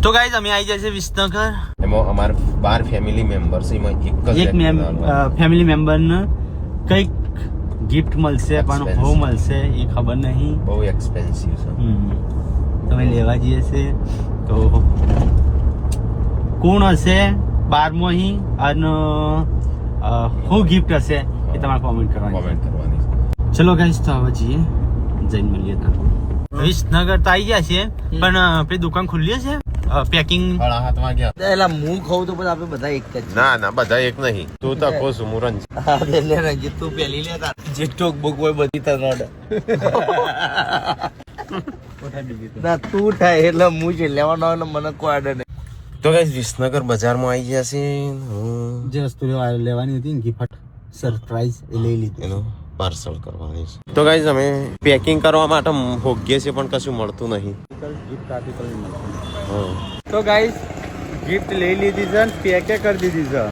તો ગાઈઝ અમે આવી જાય છે વિસનગર. એમાં અમાર 12 ફેમિલી મેમ્બર્સ એમાં એક ફેમિલી મેમ્બર ને કઈક ગિફ્ટ મળશે પણ બહુ મળશે એ ખબર નહીં. બહુ એક્સપેન્સિવ છે. તમે લેવા જઈએ છે તો કોણ હશે 12મો અહીં અને શું ગિફ્ટ હશે એ તમારે કોમેન્ટ કરવાની. ચલો ગાઈઝ તો હવે જઈએ જઈને મળીએ ત્યાં. વિસનગર તો આવી ગયા છે પણ આપણી દુકાન ખુલ્લી છે પેકિંગ. 7:30 વાગ્યા. એલા હું ખાઉં તો પછી આપણે બધા એક જ. ના બધા એક નહીં. તું તો ખો સુમુરન. લે રંજીત તું પેલી લે તાર જે ટોક બુક હોય બધી તને ઓર્ડર. ના તું થાય એટલે હું છે લેવાનો એટલે મને કોઈ ઓર્ડર નહીં. તો ગાઈસ વિસનગર બજારમાં આવી ગયા છે. જે વસ્તુ લેવાની હતી ને ગિફ્ટ સરપ્રાઈઝ એ લઈ લીધી. એનું પાર્સલ કરવાની છે. તો ગાઈસ અમે પેકિંગ કરવા માટે હોગીએ છીએ પણ કશું મળતું નહીં. ગિફ્ટ આર્ટિકલ તો ગાઈસ ગિફ્ટ લઈ લીધી છે પેકે કરી દીધી છે.